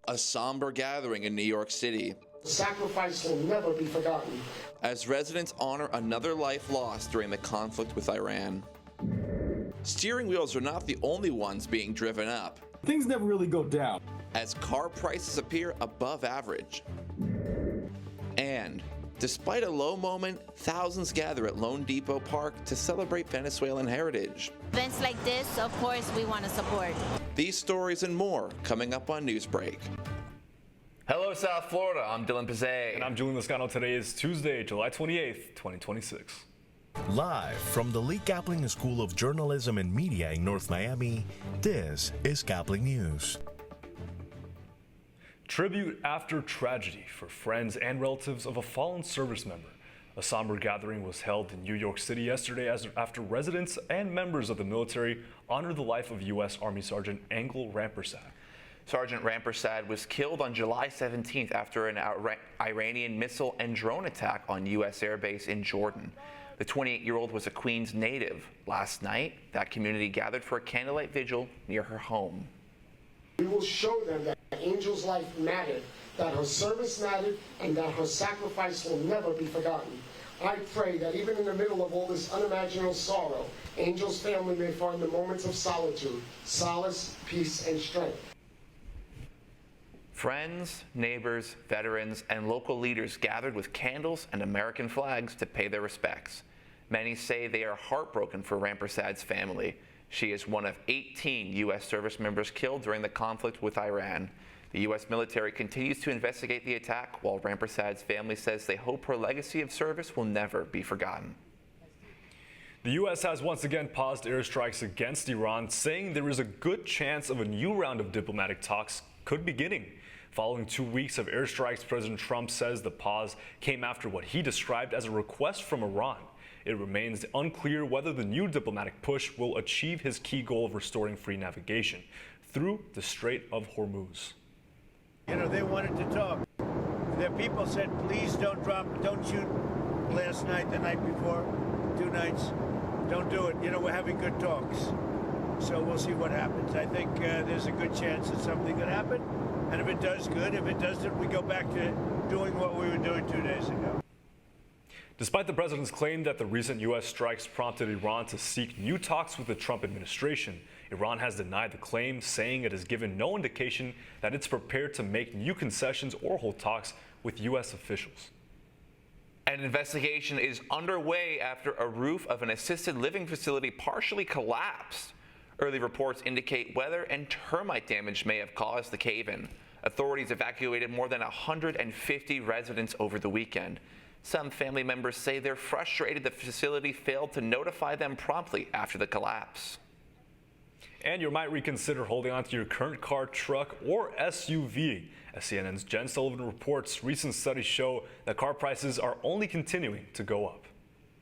A somber gathering in New York City. The sacrifice will never be forgotten. As residents honor another life lost during the conflict with Iran. Steering wheels are not the only ones being driven up. Things never really go down. As car prices appear above average. And despite a low moment, thousands gather at Lone Depot Park to celebrate Venezuelan heritage. Events like this, of course, we want to support. These stories and more coming up on Newsbreak. Hello, South Florida. I'm Dylan Pizzay. And I'm Julian Lascano. Today is Tuesday, July 28th, 2026. Live from the Lee Caplin School of Journalism and Media in North Miami, this is Caplin News. Tribute after tragedy for friends and relatives of a fallen service member. A somber gathering was held in New York City yesterday after residents and members of the military honored the life of U.S. Army Sergeant Angel Rampersad. Sergeant Rampersad was killed on July 17th after an Iranian missile and drone attack on U.S. airbase in Jordan. The 28-year-old was a Queens native. Last night, that community gathered for a candlelight vigil near her home. We will show them that Angel's life mattered, that her service mattered, and that her sacrifice will never be forgotten. I pray that even in the middle of all this unimaginable sorrow, Angel's family may find the moments of solitude, solace, peace, and strength. Friends, neighbors, veterans, and local leaders gathered with candles and American flags to pay their respects. Many say they are heartbroken for Rampersad's family. She is one of 18 U.S. service members killed during the conflict with Iran. The U.S. military continues to investigate the attack, while Rampersad's family says they hope her legacy of service will never be forgotten. The U.S. has once again paused airstrikes against Iran, saying there is a good chance of a new round of diplomatic talks could be beginning. Following 2 weeks of airstrikes, President Trump says the pause came after what he described as a request from Iran. It remains unclear whether the new diplomatic push will achieve his key goal of restoring free navigation through the Strait of Hormuz. You know, they wanted to talk. Their people said, please don't shoot last night, the night before, 2 nights. Don't do it. You know, we're having good talks. So we'll see what happens. I think there's a good chance that something could happen. And if it does, good. If it doesn't, we go back to doing what we were doing 2 days ago. Despite the president's claim that the recent U.S. strikes prompted Iran to seek new talks with the Trump administration, Iran has denied the claim, saying it has given no indication that it's prepared to make new concessions or hold talks with U.S. officials. An investigation is underway after a roof of an assisted living facility partially collapsed. Early reports indicate weather and termite damage may have caused the cave-in. Authorities evacuated more than 150 residents over the weekend. Some family members say they're frustrated the facility failed to notify them promptly after the collapse. And you might reconsider holding onto your current car, truck, or SUV. As CNN's Jen Sullivan reports, recent studies show that car prices are only continuing to go up.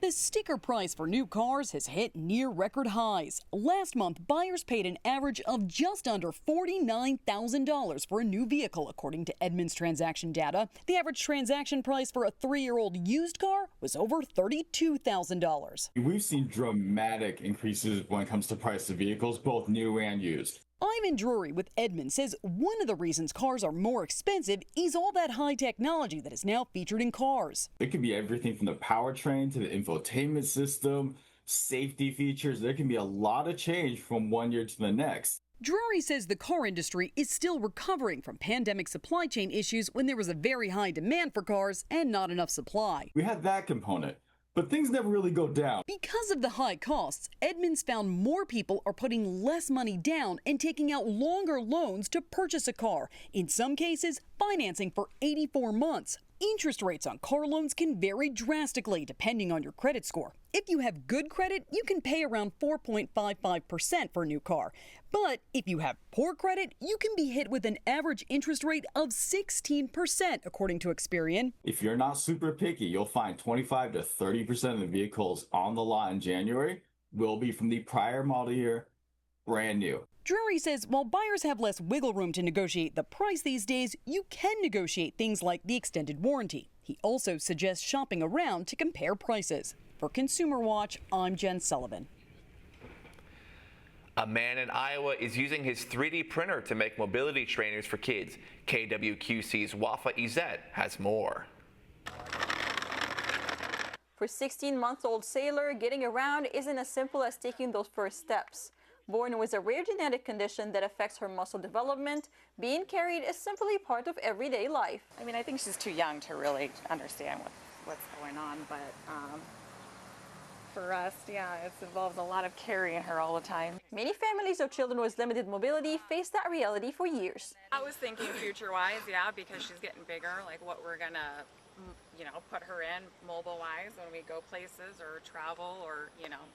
The sticker price for new cars has hit near record highs. Last month, buyers paid an average of just under $49,000 for a new vehicle, according to Edmunds transaction data. The average transaction price for a 3-year-old used car was over $32,000. We've seen dramatic increases when it comes to price of vehicles, both new and used. Ivan Drury with Edmunds says one of the reasons cars are more expensive is all that high technology that is now featured in cars. It could be everything from the powertrain to the infotainment system, safety features. There can be a lot of change from one year to the next. Drury says the car industry is still recovering from pandemic supply chain issues when there was a very high demand for cars and not enough supply. We had that component. But things never really go down. Because of the high costs, Edmunds found more people are putting less money down and taking out longer loans to purchase a car. In some cases, financing for 84 months. Interest rates on car loans can vary drastically depending on your credit score. If you have good credit, you can pay around 4.55% for a new car. But if you have poor credit, you can be hit with an average interest rate of 16%, according to Experian. If you're not super picky, you'll find 25 to 30% of the vehicles on the lot in January will be from the prior model year, brand new. Drury says while buyers have less wiggle room to negotiate the price these days, you can negotiate things like the extended warranty. He also suggests shopping around to compare prices. For Consumer Watch, I'm Jen Sullivan. A man in Iowa is using his 3D printer to make mobility trainers for kids. KWQC's Wafa Izet has more. For 16-month-old Sailor, getting around isn't as simple as taking those first steps. Born with a rare genetic condition that affects her muscle development, being carried is simply part of everyday life. I mean, I think she's too young to really understand what's going on, but for us, yeah, it involves a lot of carrying her all the time. Many families of children with limited mobility face that reality for years. I was thinking future-wise, yeah, because she's getting bigger, like what we're gonna, put her in mobile-wise when we go places or travel or,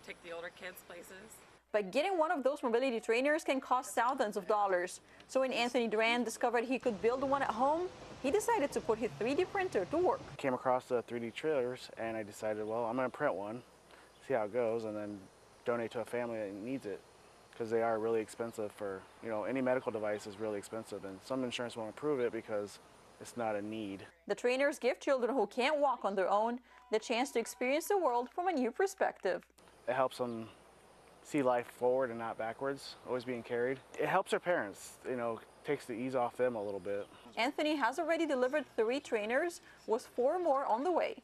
take the older kids places. But getting one of those mobility trainers can cost thousands of dollars. So when Anthony Duran discovered he could build one at home, he decided to put his 3D printer to work. Came across the 3D trailers and I decided, well, I'm going to print one, see how it goes, and then donate to a family that needs it, because they are really expensive for, any medical device is really expensive, and some insurance won't approve it because it's not a need. The trainers give children who can't walk on their own the chance to experience the world from a new perspective. It helps them see life forward and not backwards, always being carried. It helps their parents, takes the ease off them a little bit. Anthony has already delivered 3 trainers, with 4 more on the way.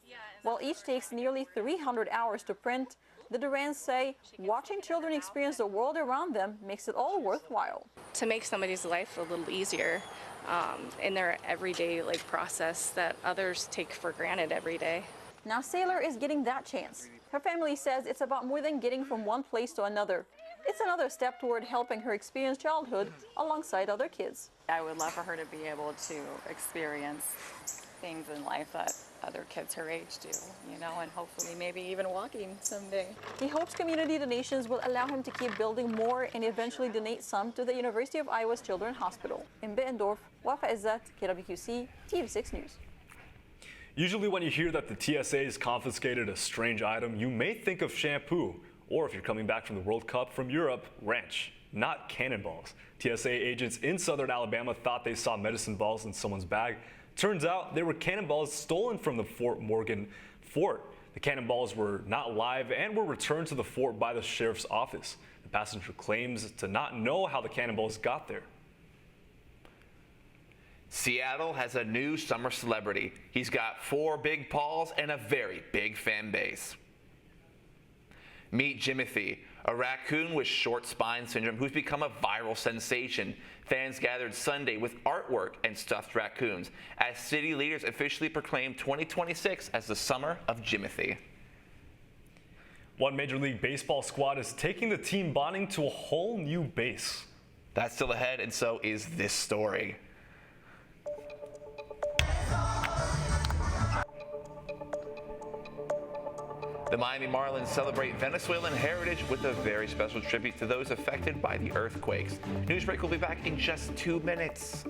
While each takes nearly 300 hours to print, the Durans say watching children experience the world around them makes it all worthwhile. To make somebody's life a little easier in their everyday process that others take for granted every day. Now Sailor is getting that chance. Her family says it's about more than getting from one place to another. It's another step toward helping her experience childhood alongside other kids. I would love for her to be able to experience things in life that other kids her age do, and hopefully maybe even walking someday. He hopes community donations will allow him to keep building more and eventually donate some to the University of Iowa's Children's Hospital. In Bettendorf, Wafa Izzat, KWQC, TV6 News. Usually when you hear that the TSA has confiscated a strange item, you may think of shampoo, or if you're coming back from the World Cup from Europe, ranch, not cannonballs. TSA agents in southern Alabama thought they saw medicine balls in someone's bag. Turns out they were cannonballs stolen from the Fort Morgan fort. The cannonballs were not live and were returned to the fort by the sheriff's office. The passenger claims to not know how the cannonballs got there. Seattle has a new summer celebrity. He's got 4 big paws and a very big fan base. Meet Jimothy, a raccoon with short spine syndrome who's become a viral sensation. Fans gathered Sunday with artwork and stuffed raccoons as city leaders officially proclaimed 2026 as the summer of Jimothy. One Major League Baseball squad is taking the team bonding to a whole new base. That's still ahead, and so is this story. The Miami Marlins celebrate Venezuelan heritage with a very special tribute to those affected by the earthquakes. Newsbreak will be back in just 2 minutes.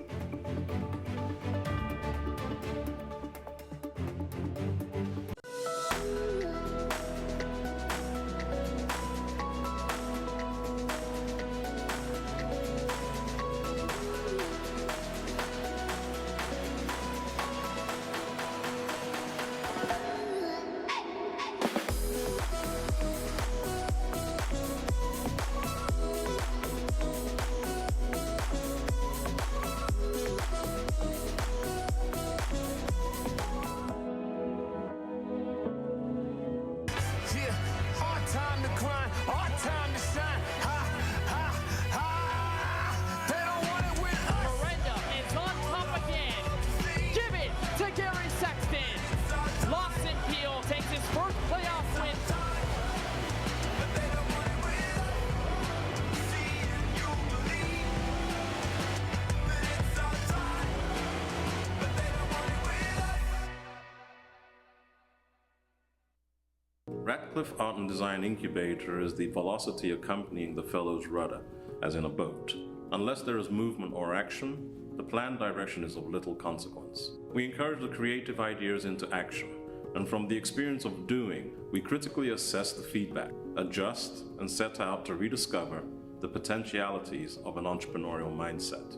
Radcliffe Art and Design Incubator is the velocity accompanying the fellow's rudder, as in a boat. Unless there is movement or action, the planned direction is of little consequence. We encourage the creative ideas into action, and from the experience of doing, we critically assess the feedback, adjust, and set out to rediscover the potentialities of an entrepreneurial mindset.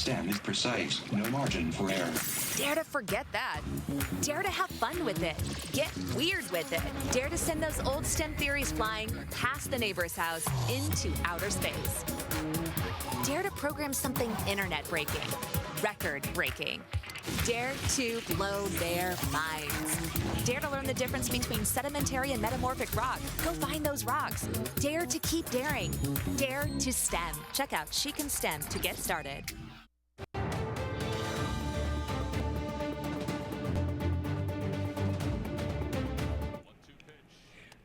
STEM is precise, no margin for error. Dare to forget that. Dare to have fun with it. Get weird with it. Dare to send those old STEM theories flying past the neighbor's house into outer space. Dare to program something internet-breaking, record-breaking. Dare to blow their minds. Dare to learn the difference between sedimentary and metamorphic rock. Go find those rocks. Dare to keep daring. Dare to STEM. Check out She Can STEM to get started.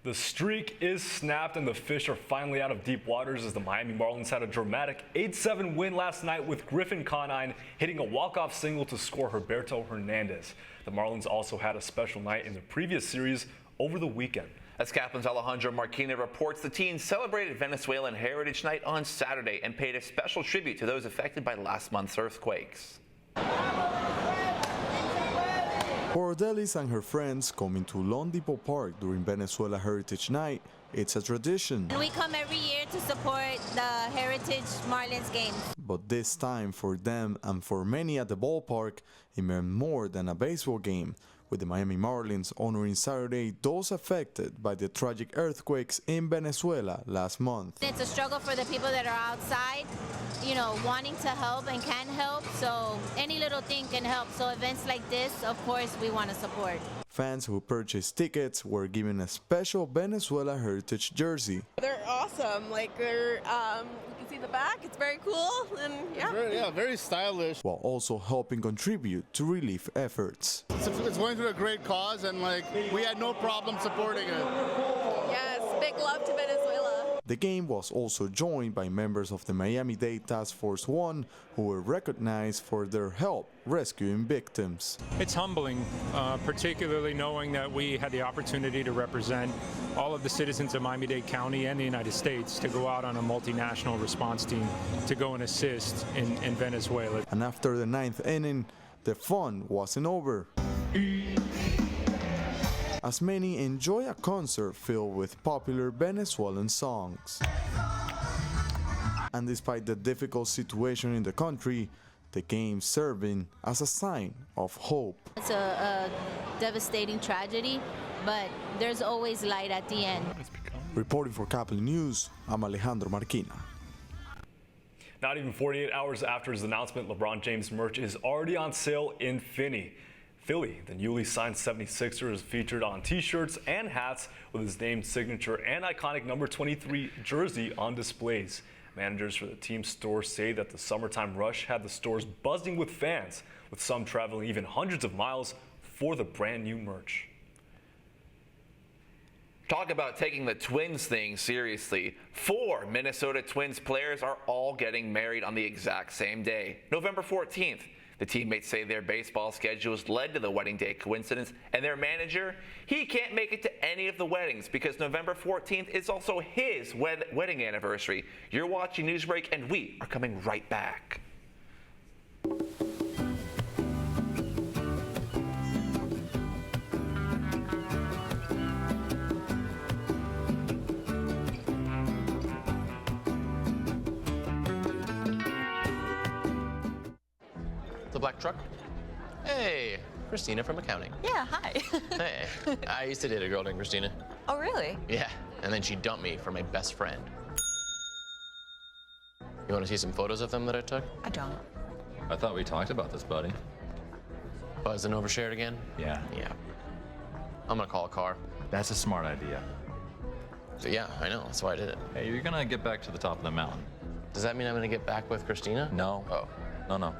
The streak is snapped and the fish are finally out of deep waters as the Miami Marlins had a dramatic 8-7 win last night with Griffin Conine hitting a walk-off single to score Roberto Hernandez. The Marlins also had a special night in the previous series over the weekend. As Caplin's Alejandro Marquina reports, the team celebrated Venezuelan Heritage Night on Saturday and paid a special tribute to those affected by last month's earthquakes. For Delis and her friends coming to Lone Depot Park during Venezuela Heritage Night, it's a tradition. We come every year to support the Heritage Marlins games. But this time for them and for many at the ballpark, it meant more than a baseball game, with the Miami Marlins honoring Saturday those affected by the tragic earthquakes in Venezuela last month. It's a struggle for the people that are outside, you know, wanting to help and can help, so any little thing can help. So events like this, of course, we want to support. Fans who purchased tickets were given a special Venezuela Heritage jersey. They're awesome. Like, they're, you can see the back. It's very cool, and yeah. Very stylish. While also helping contribute to relief efforts. It's going through a great cause, and like we had no problem supporting it. Yes, big love to Venezuela. The game was also joined by members of the Miami-Dade Task Force 1 who were recognized for their help rescuing victims. It's humbling, particularly knowing that we had the opportunity to represent all of the citizens of Miami-Dade County and the United States to go out on a multinational response team to go and assist in Venezuela. And after the ninth inning, the fun wasn't over, as many enjoy a concert filled with popular Venezuelan songs. And despite the difficult situation in the country, the game serving as a sign of hope. It's a devastating tragedy, but there's always light at the end. Reporting for Caplin News, I'm Alejandro Marquina. Not even 48 hours after his announcement, LeBron James merch is already on sale in Philly. The newly signed 76er is featured on t-shirts and hats with his name, signature, and iconic number 23 jersey on displays. Managers for the team's store say that the summertime rush had the stores buzzing with fans, with some traveling even hundreds of miles for the brand new merch. Talk about taking the Twins thing seriously. 4 Minnesota Twins players are all getting married on the exact same day, November 14th. The teammates say their baseball schedules led to the wedding day coincidence, and their manager, he can't make it to any of the weddings because November 14th is also his wedding anniversary. You're watching Newsbreak, and we are coming right back. The black truck? Hey, Christina from accounting. Yeah, hi. Hey, I used to date a girl named Christina. Oh, really? Yeah, and then she dumped me for my best friend. You want to see some photos of them that I took? I don't. I thought we talked about this, buddy. Buzzed and overshared again? Yeah. Yeah. I'm gonna call a car. That's a smart idea. So yeah, I know, that's why I did it. Hey, you're gonna get back to the top of the mountain. Does that mean I'm gonna get back with Christina? No. Oh. No.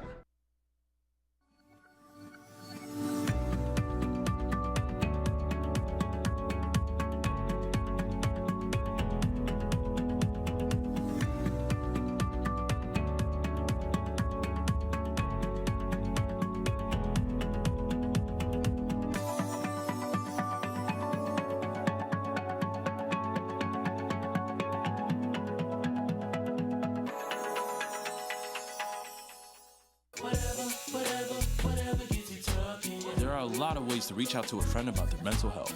There are a lot of ways to reach out to a friend about their mental health.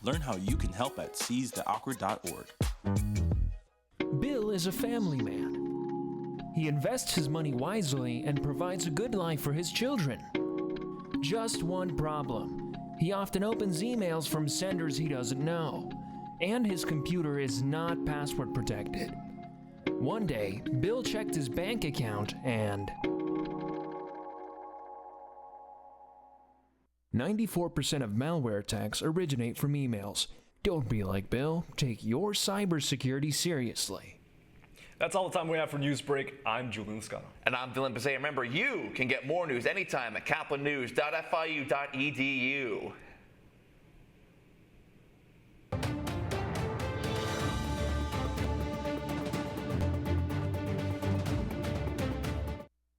Learn how you can help at seizetheawkward.org. is a family man. He invests his money wisely and provides a good life for his children. Just one problem. He often opens emails from senders he doesn't know, and his computer is not password protected. One day, Bill checked his bank account and 94% of malware attacks originate from emails. Don't be like Bill. Take your cybersecurity seriously. That's all the time we have for Newsbreak. I'm Julian Scott. And I'm Dylan Bezay. Remember, you can get more news anytime at caplinnews.fiu.edu.